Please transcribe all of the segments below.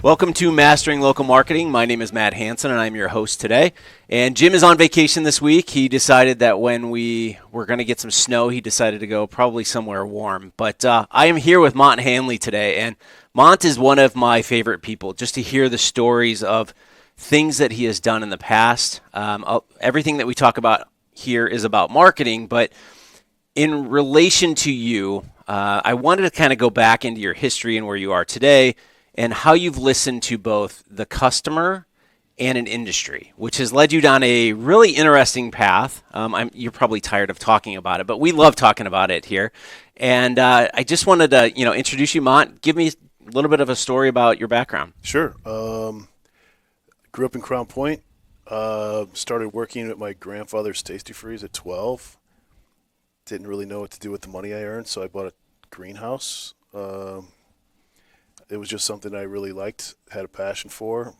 Welcome to Mastering Local Marketing. My name is Matt Hansen, and I'm your host today. And Jim is on vacation this week. He decided that when we were going to get some snow, he decided to go probably somewhere warm. But I am here with Mont Handley today, and Mont is one of my favorite people, just to hear the stories of things that he has done in the past. Everything that we talk about here is about marketing, but in relation to you, I wanted to kind of go back into your history and where you are today, and how you've listened to both the customer and an industry, which has led you down a really interesting path. You're probably tired of talking about it, but we love talking about it here. And I just wanted to, introduce you, Mont. Give me a little bit of a story about your background. Sure. Grew up in Crown Point. Started working at my grandfather's Tasty Freeze at 12. Didn't really know what to do with the money I earned, so I bought a greenhouse. It was just something I really liked, had a passion for.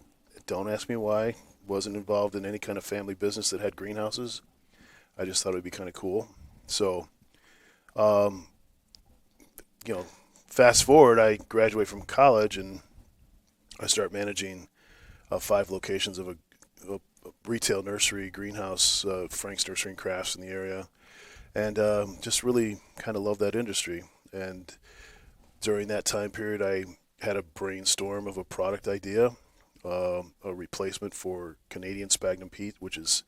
Don't ask me why. Wasn't involved in any kind of family business that had greenhouses. I just thought it would be kind of cool. So, fast forward, I graduate from college and I start managing 5 locations of a retail nursery, greenhouse, Frank's Nursery and Crafts in the area. And just really kind of love that industry. And during that time period, I had a brainstorm of a product idea, a replacement for Canadian sphagnum peat, which is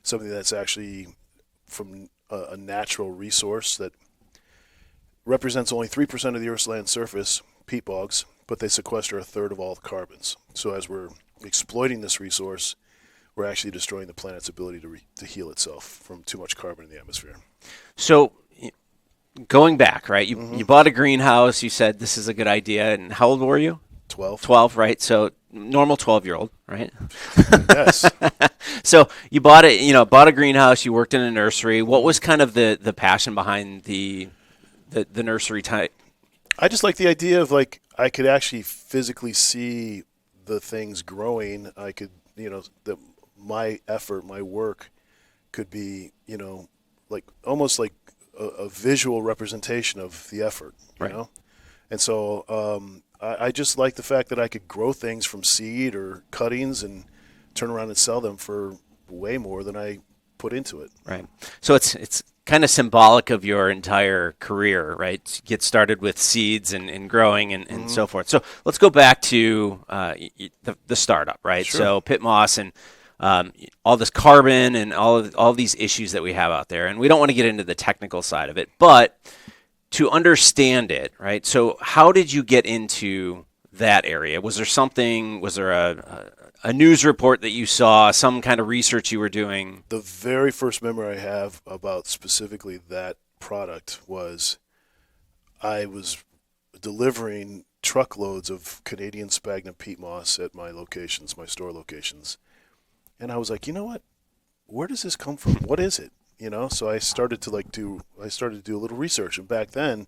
something that's actually from a natural resource that represents only 3% of the Earth's land surface, peat bogs, but they sequester a third of all the carbons. So as we're exploiting this resource, we're actually destroying the planet's ability to heal itself from too much carbon in the atmosphere. So going back, right, you bought a greenhouse. You said this is a good idea. And how old were you? 12. 12, right? So normal 12-year-old, right? Yes. So you bought a greenhouse. You worked in a nursery. What was kind of the passion behind the nursery type? I just like the idea of I could actually physically see the things growing. I could, my effort, my work could be, almost like a visual representation of the effort, you know? And so I just like the fact that I could grow things from seed or cuttings and turn around and sell them for way more than I put into it. Right. So it's kind of symbolic of your entire career, right? Get started with seeds and growing and so forth. So let's go back to the startup, right? Sure. So PittMoss and all this carbon and all these issues that we have out there. And we don't want to get into the technical side of it, but to understand it, right? So how did you get into that area? Was there a news report that you saw, some kind of research you were doing? The very first memory I have about specifically that product was I was delivering truckloads of Canadian sphagnum peat moss at my locations, my store locations. And I was like, you know what? Where does this come from? What is it? So I started to do a little research. And back then,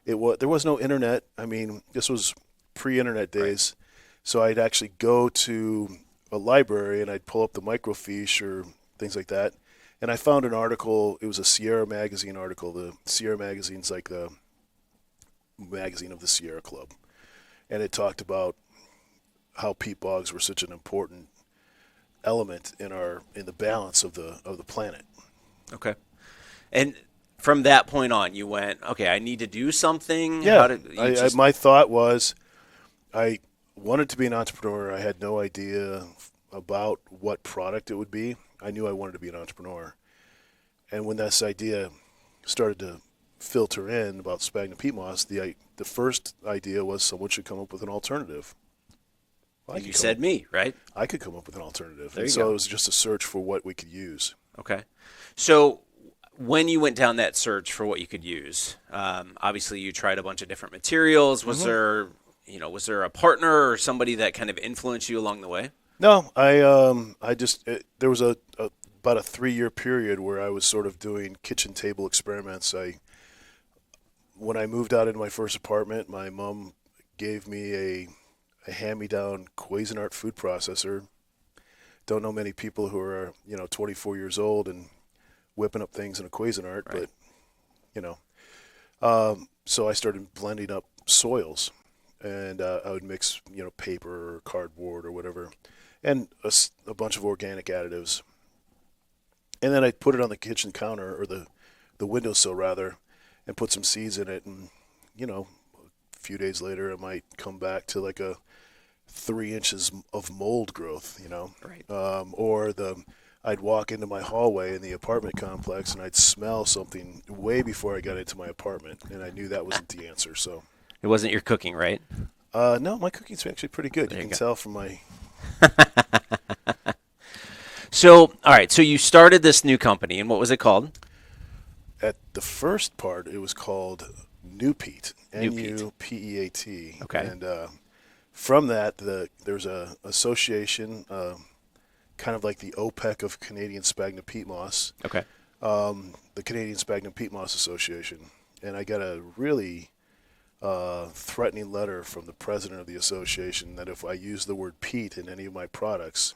there was no internet. I mean, this was pre-internet days. Right. So I'd actually go to a library and I'd pull up the microfiche or things like that. And I found an article. It was a Sierra Magazine article. The Sierra Magazine's like the magazine of the Sierra Club. And it talked about how peat bogs were such an important element in the balance of the planet. Okay. And from that point on, you went, okay, I need to do something. Yeah. My thought was I wanted to be an entrepreneur. I had no idea about what product it would be. I knew I wanted to be an entrepreneur. And when this idea started to filter in about sphagnum peat moss, the first idea was someone should come up with an alternative. Well, you said me, right? I could come up with an alternative. There you so go. It was just a search for what we could use. Okay. So when you went down that search for what you could use, obviously you tried a bunch of different materials. Was there a partner or somebody that kind of influenced you along the way? No, there was about a 3-year period where I was sort of doing kitchen table experiments. When I moved out into my first apartment, my mom gave me a hand-me-down Cuisinart food processor. Don't know many people who are 24 years old and whipping up things in a Cuisinart, right. But so I started blending up soils, and I would mix, paper or cardboard or whatever, and a bunch of organic additives. And then I'd put it on the kitchen counter, or the windowsill rather, and put some seeds in it. And, a few days later, it might come back to like a 3 inches of mold growth, Right. I'd walk into my hallway in the apartment complex and I'd smell something way before I got into my apartment, and I knew that wasn't the answer. So, It wasn't your cooking, right? no, my cooking's actually pretty good. There You you can go. tell from my. So, all right. So you started this new company, and what was it called? At the first part, it was called New Peat, New Peat. Nupeat, Okay. and from that, there's a association, kind of like the OPEC of Canadian sphagnum peat moss, Okay. the Canadian Sphagnum Peat Moss Association, and I got a really threatening letter from the president of the association that if I used the word peat in any of my products,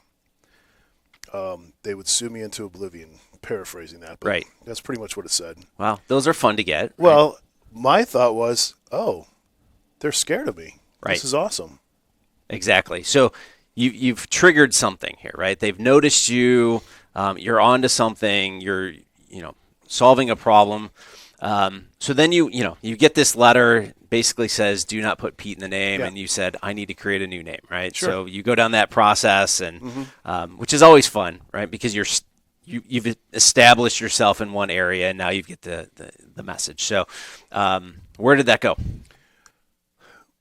they would sue me into oblivion. Paraphrasing that, but Right. that's pretty much what it said. Wow. Those are fun to get. Right? Well, my thought was, oh, they're scared of me. Right. This is awesome. Exactly. So you've triggered something here, right? They've noticed you. You're onto something. You're solving a problem. So then you get this letter, basically says do not put Pete in the name, Yeah. and you said I need to create a new name, right? Sure. So you go down that process, and which is always fun, right? Because you've established yourself in one area, and now you get the message. So where did that go?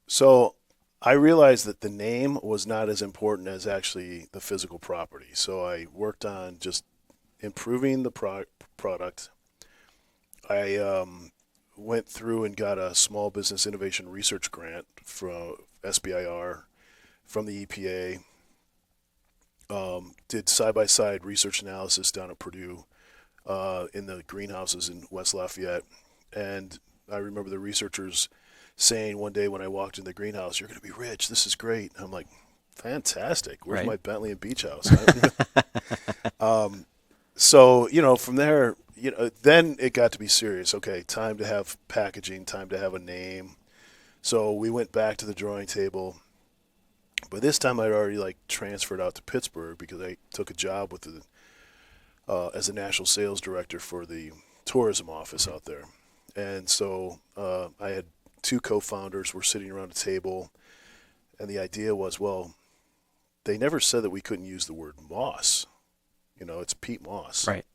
So I realized that the name was not as important as actually the physical property. So I worked on just improving the product. I went through and got a small business innovation research grant from SBIR, from the EPA. Did side-by-side research analysis down at Purdue in the greenhouses in West Lafayette. And I remember the researchers saying one day when I walked in the greenhouse, "You're going to be rich. This is great." And I'm like, "Fantastic. Where's Right. my Bentley and beach house?" So, from there, then it got to be serious. Okay, time to have packaging, time to have a name. So we went back to the drawing table. By this time, I'd already transferred out to Pittsburgh because I took a job with as a national sales director for the tourism office out there. And so I had two co-founders were sitting around a table, and the idea was, well, they never said that we couldn't use the word moss. It's peat moss. Right.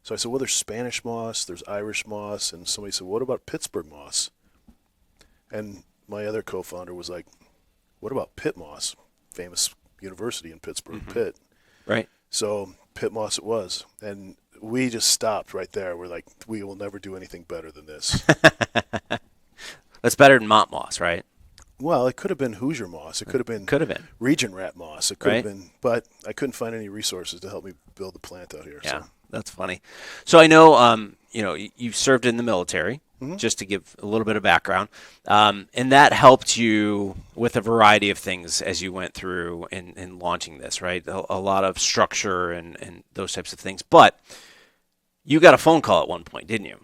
So I said, well, there's Spanish moss, there's Irish moss, and somebody said, what about Pittsburgh moss? And my other co-founder was like, what about PittMoss, famous university in Pittsburgh, Pitt. Right. So PittMoss it was, and we just stopped right there. We're like, we will never do anything better than this. That's better than Mont Moss, right? Well, it could have been Hoosier moss. It could have been Region Rat moss. It could have been, but I couldn't find any resources to help me build the plant out here. Yeah, So. that's funny. So I know, you served in the military, just to give a little bit of background, and that helped you with a variety of things as you went through in launching this, right? A lot of structure and those types of things. But you got a phone call at one point, didn't you?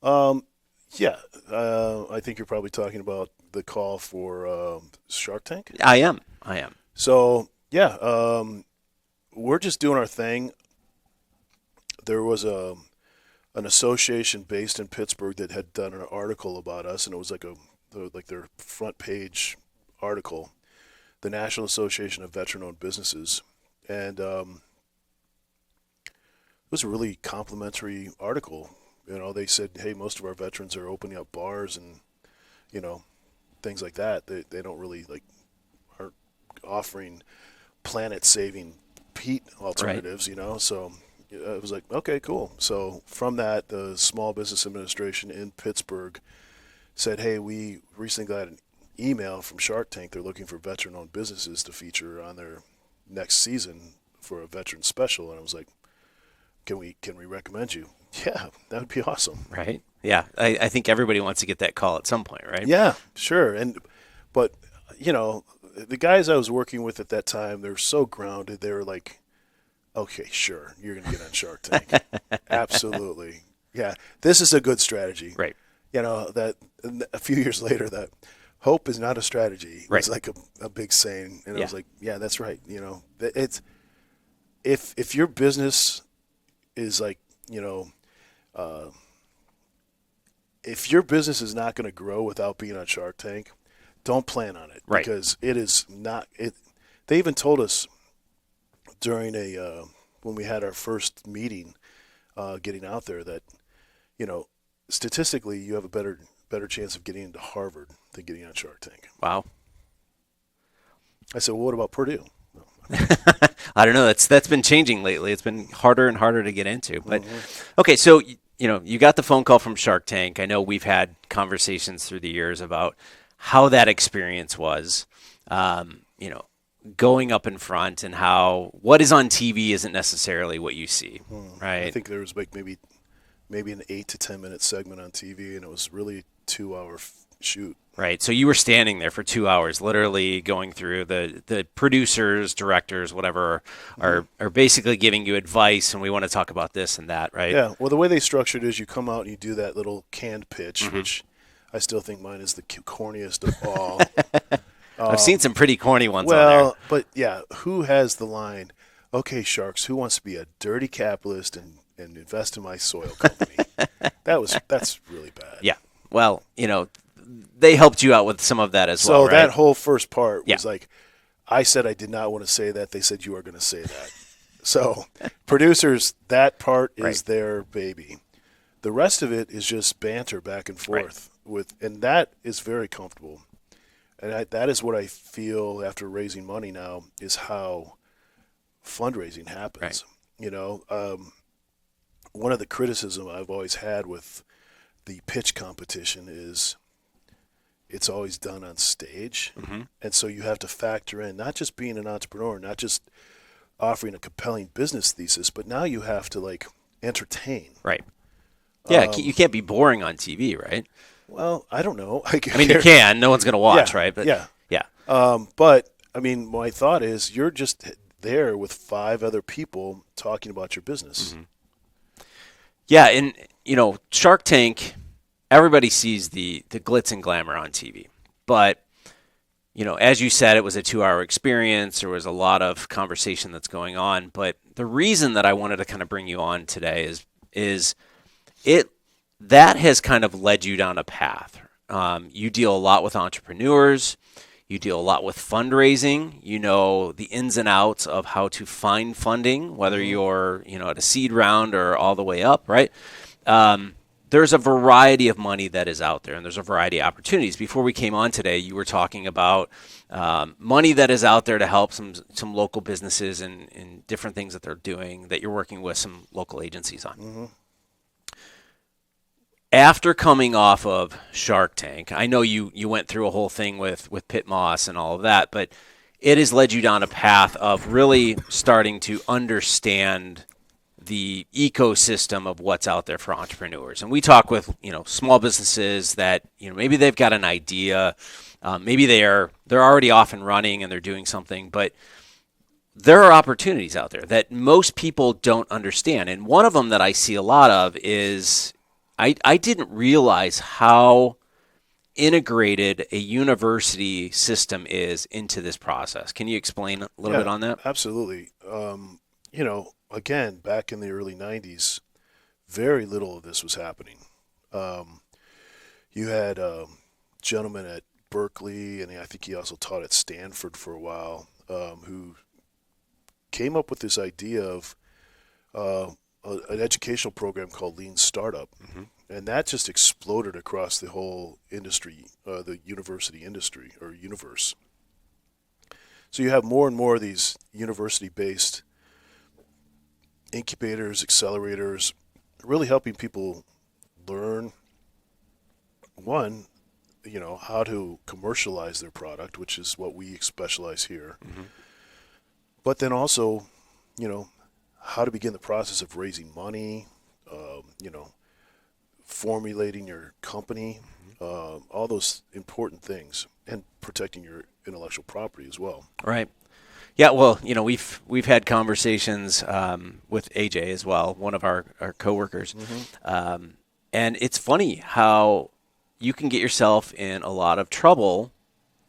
Yeah, I think you're probably talking about the call for Shark Tank. I am. So yeah, we're just doing our thing. There was an association based in Pittsburgh that had done an article about us, and it was like their front page article, the National Association of Veteran-Owned Businesses, and it was a really complimentary article. They said, hey, most of our veterans are opening up bars and things like that. They don't really aren't offering planet-saving peat alternatives, So it was like, okay, cool. So from that, the Small Business Administration in Pittsburgh said, hey, we recently got an email from Shark Tank. They're looking for veteran-owned businesses to feature on their next season for a veteran special. And I was like, can we recommend you? Yeah, that would be awesome. Right. Yeah, I think everybody wants to get that call at some point, right? Yeah, sure. But the guys I was working with at that time, they're so grounded. They were like, okay, sure, you're going to get on Shark Tank. Absolutely. Yeah, this is a good strategy. Right. That a few years later, that hope is not a strategy. Right. It's like a big saying, and I Yeah. was like, yeah, that's right. You know, it's if your business is like, you know, if your business is not going to grow without being on Shark Tank, don't plan on it, Right. because it is not. They even told us during when we had our first meeting, getting out there, that, you know, statistically you have a better chance of getting into Harvard than getting on Shark Tank. Wow. I said, well, what about Purdue? I don't know. That's been changing lately. It's been harder and harder to get into. But okay, so you got the phone call from Shark Tank. I know we've had conversations through the years about how that experience was. Going up in front, and how what is on TV isn't necessarily what you see, right? I think there was like maybe an 8 to 10 minute segment on TV, and it was really a 2-hour shoot. Right. So you were standing there for 2 hours, literally going through the producers, directors, whatever, are basically giving you advice, and we want to talk about this and that, right? Yeah. Well, the way they structured it is you come out and you do that little canned pitch, which I still think mine is the corniest of all. I've seen some pretty corny ones on Well, but yeah, who has the line, okay, Sharks, who wants to be a dirty capitalist and invest in my soil company? That's really bad. there. Yeah. Well, they helped you out with some of that as well, right? So that whole first part was Yeah. like, I said I did not want to say that. They said you are going to say that. So producers, that part is Right. their baby. The rest of it is just banter back and forth and that is very comfortable. And that is what I feel after raising money now, is how fundraising happens. Right. One of the criticism I've always had with the pitch competition is it's always done on stage. And so you have to factor in not just being an entrepreneur, not just offering a compelling business thesis, but now you have to like entertain. Right. Yeah, you can't be boring on TV, right? Well, I don't know. I mean, you can. No one's going to watch, right? But yeah. But I mean, my thought is you're just there with 5 other people talking about your business. Yeah, and Shark Tank, everybody sees the glitz and glamour on TV. But as you said, it was a 2-hour experience. There was a lot of conversation that's going on. But the reason that I wanted to kind of bring you on today is that has kind of led you down a path. You deal a lot with entrepreneurs. You deal a lot with fundraising. You know the ins and outs of how to find funding, whether you're at a seed round or all the way up, right? There's a variety of money that is out there, and there's a variety of opportunities. Before we came on today, you were talking about money that is out there to help some local businesses and different things that they're doing that you're working with some local agencies on. After coming off of Shark Tank, I know you went through a whole thing with PittMoss and all of that, but it has led you down a path of really starting to understand the ecosystem of what's out there for entrepreneurs. And we talk with small businesses that maybe they've got an idea, maybe they're already off and running and they're doing something, but there are opportunities out there that most people don't understand. And one of them that I see a lot of is I didn't realize how integrated a university system is into this process. Can you explain a little bit on that? Absolutely. Again, back in the early 90s, very little of this was happening. You had a gentleman at Berkeley, and I think he also taught at Stanford for a while, who came up with this idea of an educational program called Lean Startup. And that just exploded across the whole industry, the university industry or universe. So you have more and more of these university-based incubators, accelerators, really helping people learn, one, how to commercialize their product, which is what we specialize here. But then also, how to begin the process of raising money, formulating your company, all those important things, and protecting your intellectual property as well. Right. Yeah. Well, we've had conversations with AJ as well, one of our coworkers, and it's funny how you can get yourself in a lot of trouble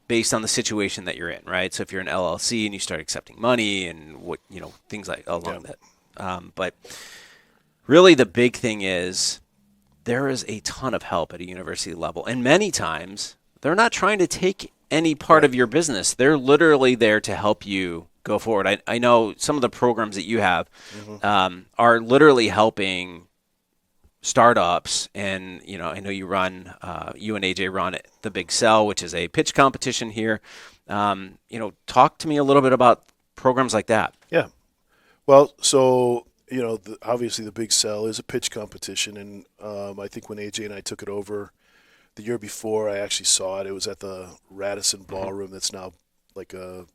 based on the situation that you're in, right? So if you're an LLC and you start accepting money and what, things like along that. But really the big thing is there is a ton of help at a university level. And many times they're not trying to take any part of your business. They're literally there to help you go forward. I know some of the programs that you have are literally helping startups, and I know you and AJ run the Big Sell, which is a pitch competition here. Talk to me a little bit about programs like that. Yeah. Well, so obviously the Big Sell is a pitch competition, and I think when AJ and I took it over the year before, I actually saw it. It was at the Radisson Ballroom. That's now like a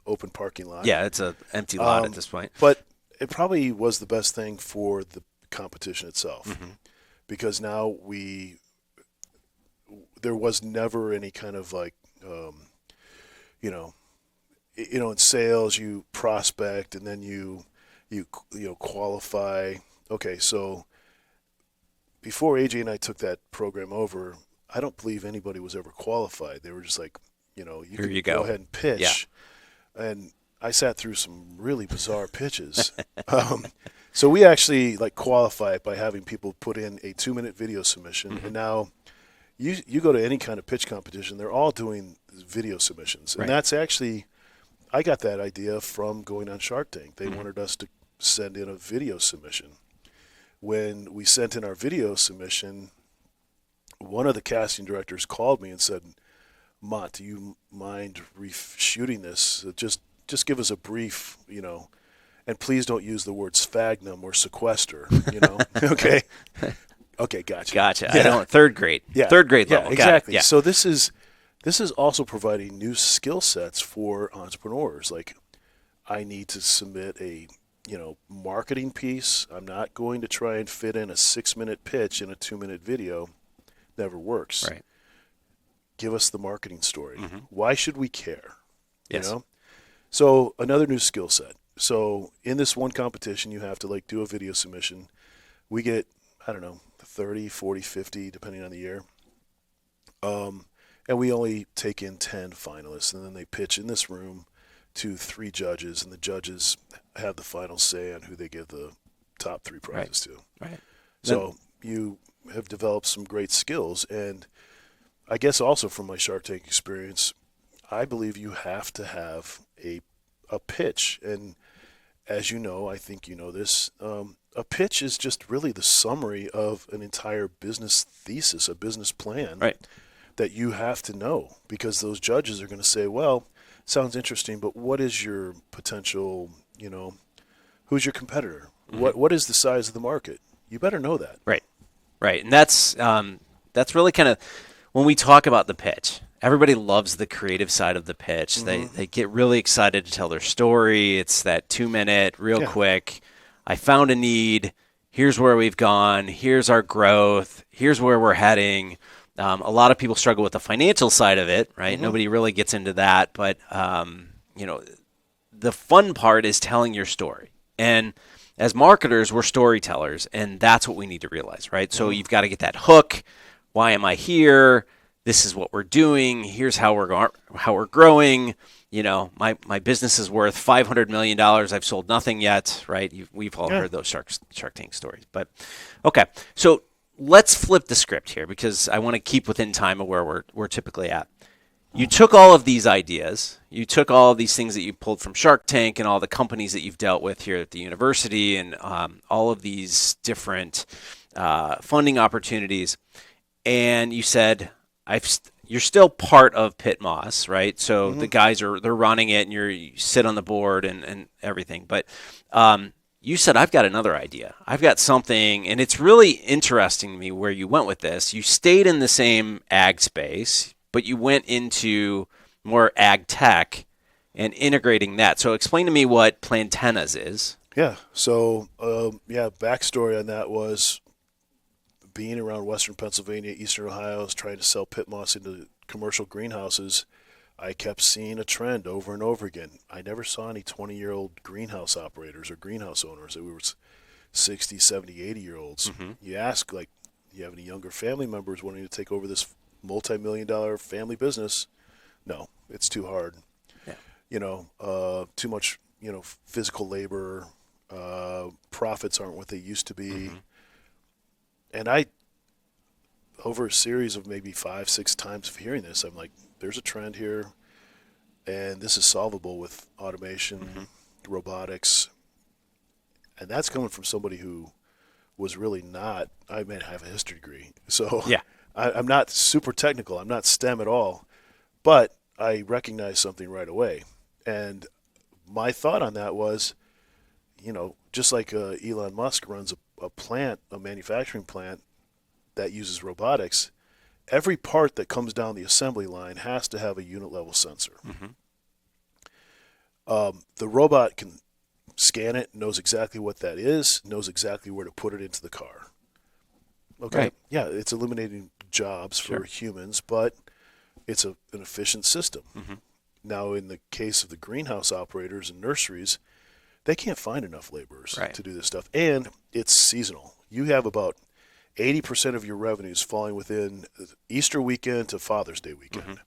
open parking lot. Yeah, it's an empty lot at this point. But it probably was the best thing for the competition itself, because now there was never any kind of like in sales you prospect and then you qualify. Okay, so before AJ and I took that program over, I don't believe anybody was ever qualified. They were just like, you can go ahead and pitch. Yeah. And I sat through some really bizarre pitches. So we actually qualify it by having people put in a 2-minute video submission. And now you go to any kind of pitch competition, they're all doing video submissions. And that's actually, I got that idea from going on Shark Tank. They wanted us to send in a video submission. When we sent in our video submission, one of the casting directors called me and said, Mont, do you mind reshooting this? Just give us a brief, and please don't use the words sphagnum or sequester, Okay. Okay, gotcha. Gotcha. Yeah. I don't, third grade. Yeah. Third grade level. Yeah, exactly. Yeah. So this is also providing new skill sets for entrepreneurs. Like, I need to submit a marketing piece. I'm not going to try and fit in a 6-minute pitch in a 2-minute video. Never works. Right. Give us the marketing story. Why should we care? Yes. So another new skill set. So in this one competition, you have to do a video submission. We get, 30, 40, 50, depending on the year. And we only take in 10 finalists, and then they pitch in this room to 3 judges, and the judges have the final say on who they give the top 3 prizes to. Right. So you have developed some great skills, and I guess also from my Shark Tank experience, I believe you have to have a pitch. And as you know, I think you know this, a pitch is just really the summary of an entire business thesis, a business plan that you have to know, because those judges are going to say, well, sounds interesting, but what is your potential, who's your competitor? What is the size of the market? You better know that. Right. And that's really kind of, when we talk about the pitch, everybody loves the creative side of the pitch. They get really excited to tell their story. It's that 2-minute, real quick. I found a need. Here's where we've gone. Here's our growth. Here's where we're heading. A lot of people struggle with the financial side of it, right? Nobody really gets into that. But, the fun part is telling your story. And as marketers, we're storytellers, and that's what we need to realize, right? So you've got to get that hook. Why am I here? This is what we're doing. Here's how we're growing. My business is worth $500 million. I've sold nothing yet, right? We've all heard those Shark Tank stories. But okay, so let's flip the script here, because I want to keep within time of where we're typically at. You took all of these ideas, you took all of these things that you pulled from Shark Tank and all the companies that you've dealt with here at the university, and all of these different funding opportunities, and you said, you're still part of PittMoss, right? So the guys they're running it, and you sit on the board and everything. But you said, I've got another idea. I've got something, and it's really interesting to me where you went with this. You stayed in the same ag space, but you went into more ag tech and integrating that. So explain to me what Plantennas is. Yeah. So, backstory on that was being around Western Pennsylvania, Eastern Ohio, trying to sell PittMoss into commercial greenhouses. I kept seeing a trend over and over again. I never saw any 20-year-old greenhouse operators or greenhouse owners. It was 60, 70, 80-year-olds. You ask, You have any younger family members wanting to take over this multi-million-dollar family business? No, it's too hard. Yeah. Too much, physical labor. Profits aren't what they used to be. Mm-hmm. And I, over a series of maybe 5-6 times of hearing this, I'm like, there's a trend here, and this is solvable with automation, Mm-hmm. robotics. And that's coming from somebody who was really not, I have a history degree. So Yeah. I'm not super technical. I'm not STEM at all. But I recognized something right away. And my thought on that was, just like Elon Musk runs a manufacturing plant that uses robotics, every part that comes down the assembly line has to have a unit level sensor. Mm-hmm. The robot can scan it, knows exactly what that is, knows exactly where to put it into the car. Okay. Right. Yeah, it's eliminating jobs for humans, but it's an efficient system. Mm-hmm. Now, in the case of the greenhouse operators and nurseries, they can't find enough laborers to do this stuff. And it's seasonal. You have about 80% of your revenues falling within Easter weekend to Father's Day weekend. Mm-hmm.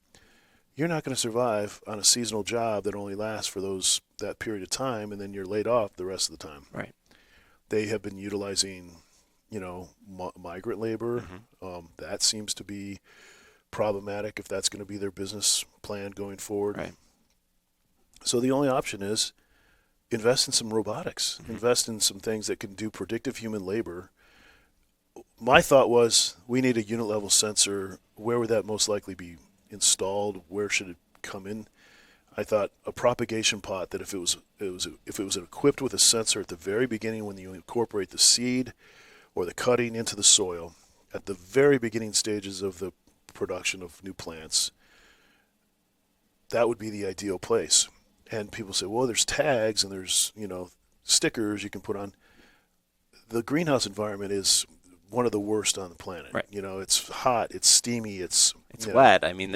You're not going to survive on a seasonal job that only lasts for that period of time, and then you're laid off the rest of the time. Right. They have been utilizing, migrant labor. Mm-hmm. That seems to be problematic if that's going to be their business plan going forward. Right. So the only option is invest in some robotics, Mm-hmm. invest in some things that can do predictive human labor. My thought was we need a unit level sensor. Where would that most likely be installed? Where should it come in? I thought a propagation pot that if it was equipped with a sensor at the very beginning when you incorporate the seed or the cutting into the soil at the very beginning stages of the production of new plants, that would be the ideal place. And people say, well, there's tags and there's, stickers you can put on. The greenhouse environment is one of the worst on the planet. Right. It's hot, it's steamy, it's wet. I mean,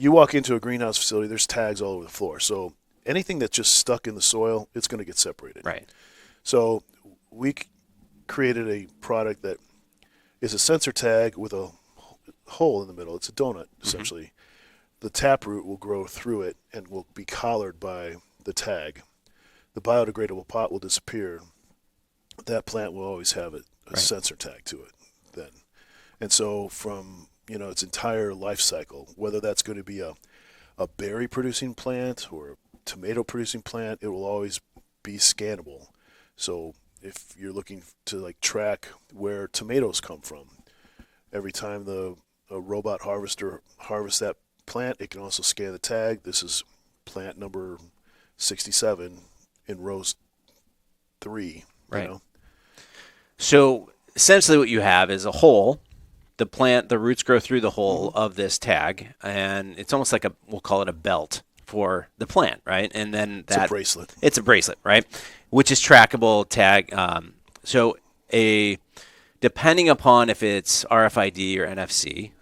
you walk into a greenhouse facility, there's tags all over the floor. So anything that's just stuck in the soil, it's going to get separated. Right. So we created a product that is a sensor tag with a hole in the middle. It's a donut, essentially. Mm-hmm. The taproot will grow through it and will be collared by the tag. The biodegradable pot will disappear. That plant will always have a sensor tag to it then. And so from its entire life cycle, whether that's going to be a berry producing plant or a tomato producing plant, it will always be scannable. So if you're looking to track where tomatoes come from, every time a robot harvester harvests that plant, it can also scan the tag. This is plant number 67 in rows 3. Right. So essentially what you have is a hole. The roots grow through the hole of this tag, and it's almost like we'll call it a belt for the plant, right? And then it's a bracelet. It's a bracelet, right? Which is trackable tag. Depending upon if it's RFID or NFC,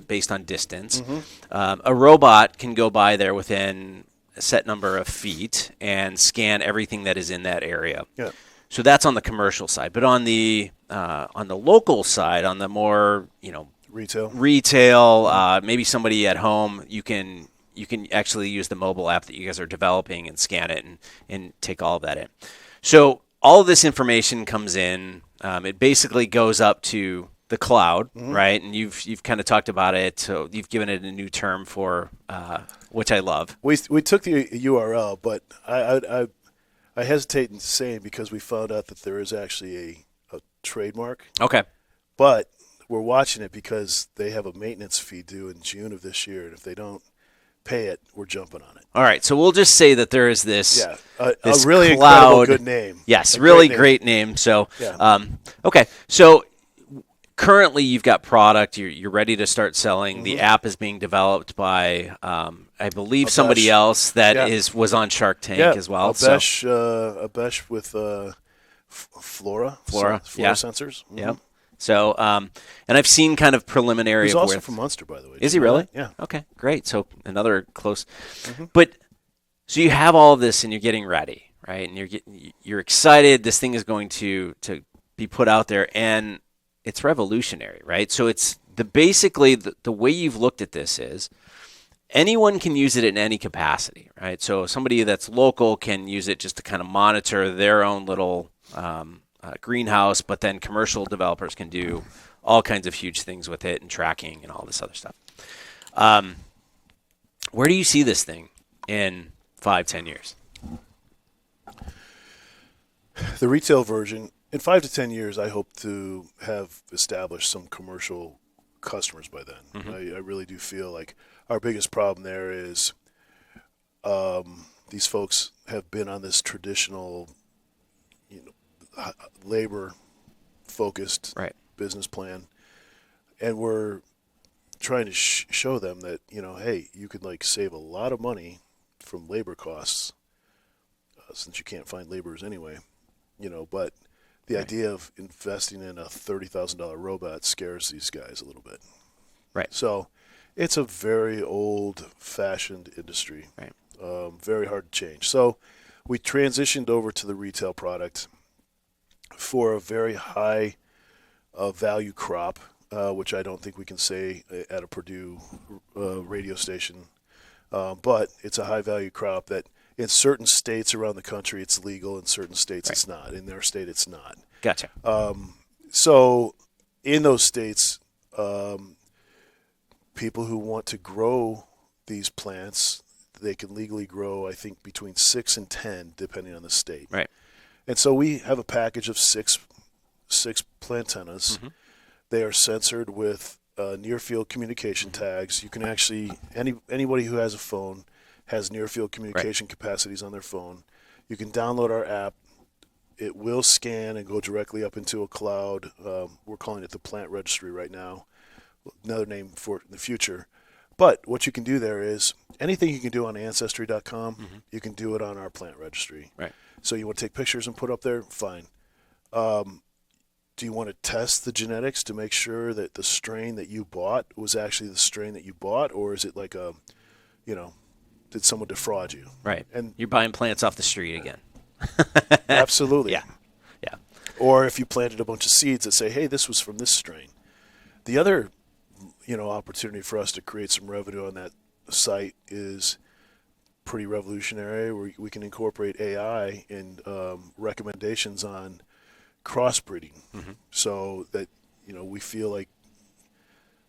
based on distance, a robot can go by there within a set number of feet and scan everything that is in that area. Yeah. So that's on the commercial side, but on the local side, on the more retail, maybe somebody at home, you can actually use the mobile app that you guys are developing and scan it and take all of that in. So all of this information comes in. It basically goes up to the cloud, right? And you've kind of talked about it. So you've given it a new term for which I love. We took the URL, but I hesitate in saying because we found out that there is actually a trademark. Okay. But we're watching it because they have a maintenance fee due in June of this year, and if they don't pay it, we're jumping on it. All right. So we'll just say that there is this. Yeah. This a really cloud, incredible good name. Yes. Really great name. So, okay. So currently you've got product. You're ready to start selling. The app is being developed by, I believe, somebody else that was on Shark Tank as well. Abesh with Flora sensors. Mm-hmm. Yeah. So, and I've seen kind of preliminary. He's also from Munster, by the way. Is he really? Yeah. Okay, great. So another close. But so you have all of this, and you're getting ready, right? And you're excited. This thing is going to be put out there, and it's revolutionary, right? So it's basically the way you've looked at this is anyone can use it in any capacity, right? So somebody that's local can use it just to kind of monitor their own little greenhouse, but then commercial developers can do all kinds of huge things with it and tracking and all this other stuff. Where do you see this thing in 5-10 years? The retail version, in 5 to 10 years, I hope to have established some commercial customers by then. I really do feel like our biggest problem there is these folks have been on this traditional, labor-focused business plan, and we're trying to show them that, hey, you could save a lot of money from labor costs since you can't find laborers anyway, but the idea of investing in a $30,000 robot scares these guys a little bit. Right. So it's a very old-fashioned industry. Right. Very hard to change. So we transitioned over to the retail product for a very high value crop, which I don't think we can say at a Purdue radio station. But it's a high value crop that in certain states around the country it's legal, in certain states it's not. In their state it's not. Gotcha. So in those states, people who want to grow these plants, they can legally grow, I think, between 6 and 10, depending on the state. Right. And so we have a package of six Plantennas. They are censored with near-field communication tags. You can actually, anybody who has a phone has near-field communication capacities on their phone. You can download our app. It will scan and go directly up into a cloud. We're calling it the plant registry right now. Another name for it in the future. But what you can do there is anything you can do on Ancestry.com, you can do it on our plant registry. Right. So you want to take pictures and put up there? Fine. Do you want to test the genetics to make sure that the strain that you bought was actually the strain that you bought? Or is it like did someone defraud you? Right. And you're buying plants off the street again. Absolutely. Yeah. Or if you planted a bunch of seeds that say, hey, this was from this strain. The other, opportunity for us to create some revenue on that site is pretty revolutionary. We can incorporate AI in recommendations on crossbreeding, so that we feel like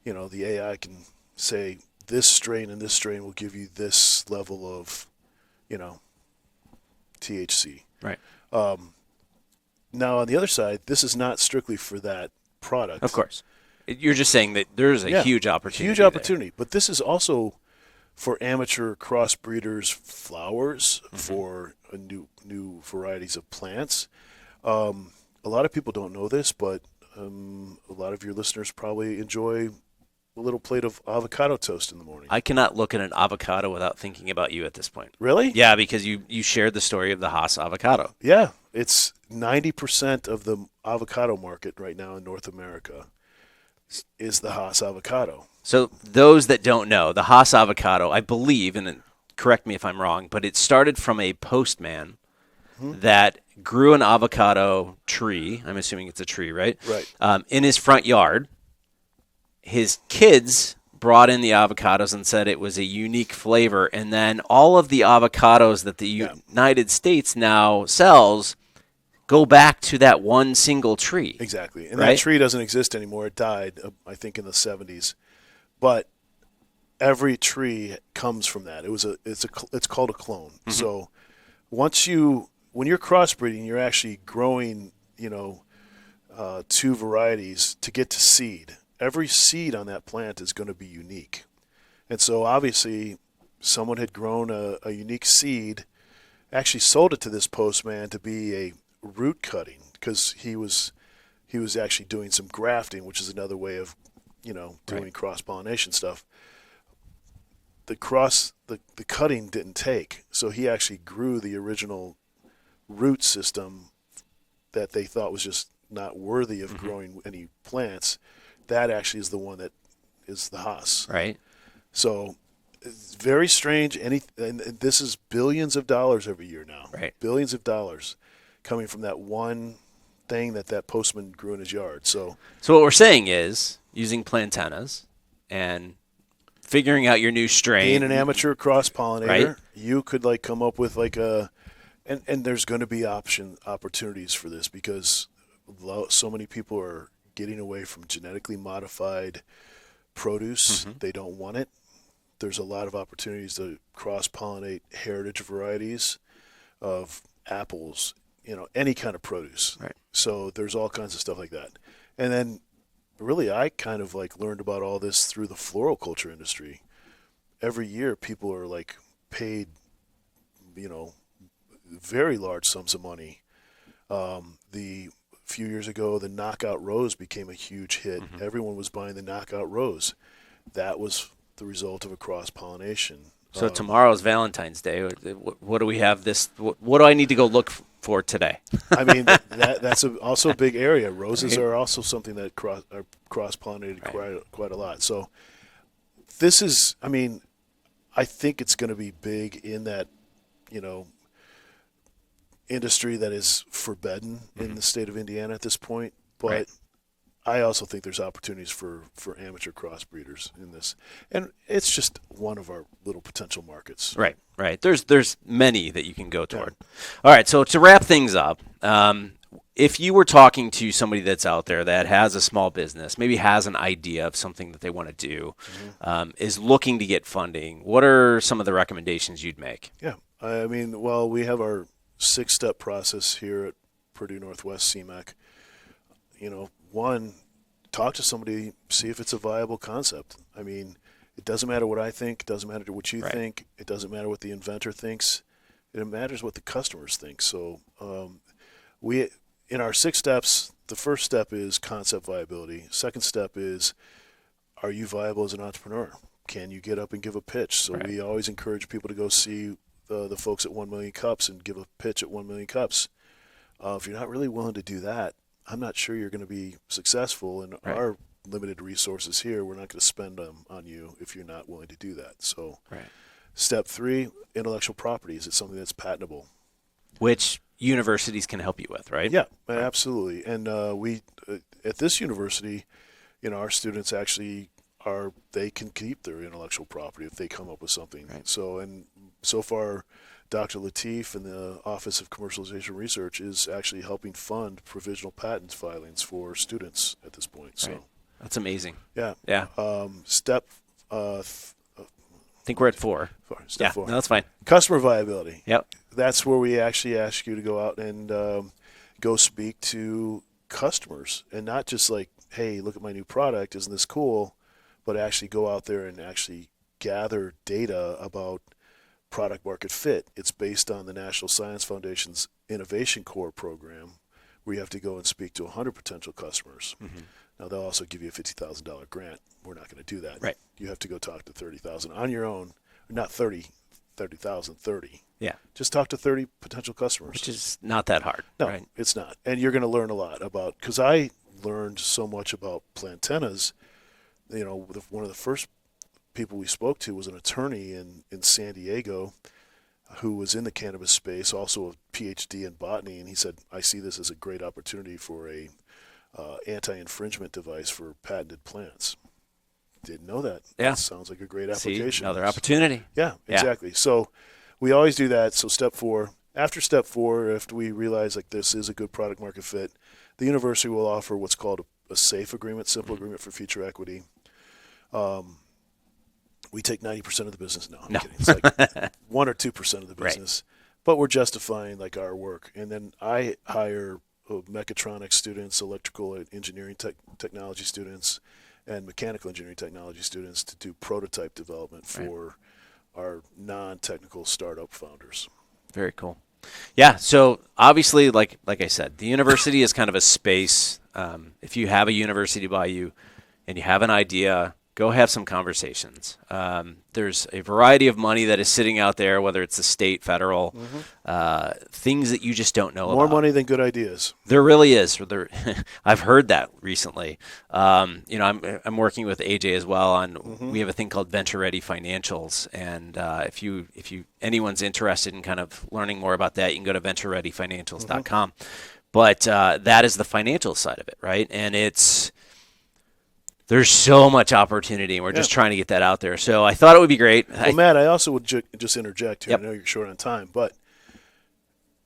the AI can say this strain and this strain will give you this level of THC. Right. Now on the other side, this is not strictly for that product. Of course. You're just saying that there's a huge opportunity. Huge opportunity. But this is also for amateur crossbreeders, flowers, for new varieties of plants. A lot of people don't know this, but a lot of your listeners probably enjoy a little plate of avocado toast in the morning. I cannot look at an avocado without thinking about you at this point. Really? Yeah, because you shared the story of the Haas avocado. Yeah. It's 90% of the avocado market right now in North America is the Haas avocado. So those that don't know, the Haas avocado, I believe, and correct me if I'm wrong, but it started from a postman that grew an avocado tree. I'm assuming it's a tree, right? Right. In his front yard. His kids brought in the avocados and said it was a unique flavor. And then all of the avocados that the United States now sells go back to that one single tree. Exactly. And that tree doesn't exist anymore. It died, I think, in the 70s. But every tree comes from that. It's called a clone. So when you're crossbreeding, you're actually growing, two varieties to get to seed. Every seed on that plant is going to be unique. And so obviously someone had grown a unique seed, actually sold it to this postman to be a root cutting, because he was actually doing some grafting, which is another way of, doing cross-pollination stuff. The cutting didn't take, so he actually grew the original root system that they thought was just not worthy of growing any plants. That actually is the one that is the Haas. Right. So it's very strange. And this is billions of dollars every year now. Right. Billions of dollars coming from that one thing that postman grew in his yard. So what we're saying is using Plantennas and figuring out your new strain. Being an amateur cross-pollinator, right? You could like come up with like and there's going to be opportunities for this because so many people are getting away from genetically modified produce. They don't want it. There's a lot of opportunities to cross-pollinate heritage varieties of apples, any kind of produce. Right. So there's all kinds of stuff like that. And then really I kind of like learned about all this through the floral culture industry. Every year people are like paid, very large sums of money. The few years ago, the knockout rose became a huge hit. Everyone was buying the knockout rose. That was the result of a cross-pollination. So tomorrow's Valentine's Day. What do we have what do I need to go look for today? I mean, that's also a big area. Roses are also something that are cross-pollinated quite a lot. So this is, I think it's going to be big in that, industry that is forbidden in the state of Indiana at this point. But I also think there's opportunities for amateur crossbreeders in this. And it's just one of our little potential markets. Right. There's many that you can go toward. Yeah. All right, so to wrap things up, if you were talking to somebody that's out there that has a small business, maybe has an idea of something that they want to do, is looking to get funding, what are some of the recommendations you'd make? Yeah. We have our 6-step process here at Purdue Northwest CMAC. One, talk to somebody, see if it's a viable concept. It doesn't matter what I think. It doesn't matter what you think. It doesn't matter what the inventor thinks. It matters what the customers think. So in our 6 steps, the first step is concept viability. Second step is, are you viable as an entrepreneur? Can you get up and give a pitch? So we always encourage people to go see the folks at 1 Million Cups and give a pitch at 1 Million Cups. If you're not really willing to do that, I'm not sure you're going to be successful. And our limited resources here, we're not going to spend them on you if you're not willing to do that. So step 3, intellectual properties. It's something that's patentable. Which universities can help you with, right? Yeah, absolutely. And we at this university, our students actually they can keep their intellectual property if they come up with something. So far, Dr. Latif in the Office of Commercialization Research is actually helping fund provisional patent filings for students at this point. So that's amazing. Yeah. Step. I think we're at 4. Step 4. No, that's fine. Customer viability. Yep. That's where we actually ask you to go out and go speak to customers, and not just like, hey, look at my new product, isn't this cool? But actually go out there and actually gather data about product market fit. It's based on the National Science Foundation's Innovation Core program, where you have to go and speak to 100 potential customers. Now, they'll also give you a $50,000 grant. We're not going to do that. Right. You have to go talk to 30,000 on your own. Not 30,000, 30. Yeah. Just talk to 30 potential customers. Which is not that hard. No, it's not. And you're going to learn a lot about, because I learned so much about Plantennas. One of the first people we spoke to was an attorney in San Diego who was in the cannabis space, also a PhD in botany, and he said, I see this as a great opportunity for a anti-infringement device for patented plants. Didn't know that. Yeah. That sounds like a great application. See, another opportunity. Yeah, exactly. So we always do that. So step 4. After step 4, after we realize like this is a good product market fit, the university will offer what's called a SAFE agreement, simple agreement for future equity. We take 90% of the business. No, I'm kidding. It's like 1 or 2% of the business, but we're justifying like our work. And then I hire mechatronics students, electrical engineering technology students, and mechanical engineering technology students to do prototype development for our non-technical startup founders. Very cool. Yeah. So obviously, like I said, the university is kind of a space. If you have a university by you and you have an idea, go have some conversations. There's a variety of money that is sitting out there, whether it's the state, federal, things that you just don't know about. More money than good ideas. There really is. I've heard that recently. I'm working with AJ as well on. We have a thing called Venture Ready Financials, and if anyone's interested in kind of learning more about that, you can go to venturereadyfinancials.com. But that is the financial side of it, right? And there's so much opportunity, and we're just trying to get that out there. So I thought it would be great. Well, Matt, I also would just interject here. Yep. I know you're short on time, but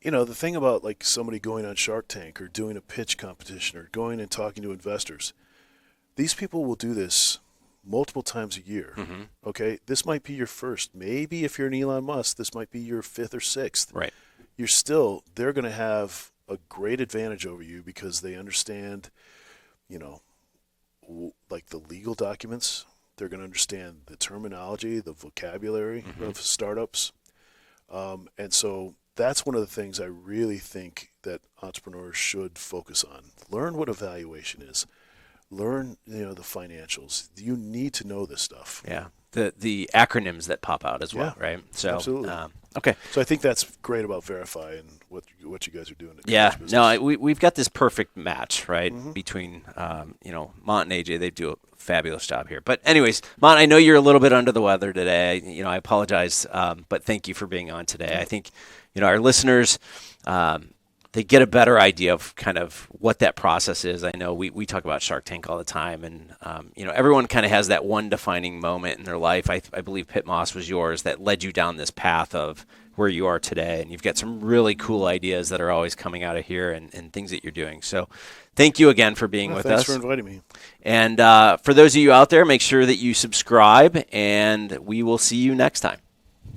the thing about like somebody going on Shark Tank or doing a pitch competition or going and talking to investors, these people will do this multiple times a year. Mm-hmm. Okay, this might be your first. Maybe if you're an Elon Musk, this might be your fifth or sixth. Right. They're going to have a great advantage over you because they understand, like the legal documents. They're going to understand the terminology, the vocabulary of startups. And so that's one of the things I really think that entrepreneurs should focus on. Learn what a valuation is. Learn, the financials. You need to know this stuff. Yeah. The acronyms that pop out as well, right? So, absolutely. Okay. So I think that's great about Verify and what you guys are doing. We've got this perfect match, right, between Mont and AJ. They do a fabulous job here. But anyways, Mont, I know you're a little bit under the weather today. I apologize, but thank you for being on today. I think our listeners. They get a better idea of kind of what that process is. I know we talk about Shark Tank all the time, and everyone kind of has that one defining moment in their life. I believe PittMoss was yours that led you down this path of where you are today, and you've got some really cool ideas that are always coming out of here and things that you're doing. So thank you again for being with us. Thanks for inviting me. And for those of you out there, make sure that you subscribe, and we will see you next time.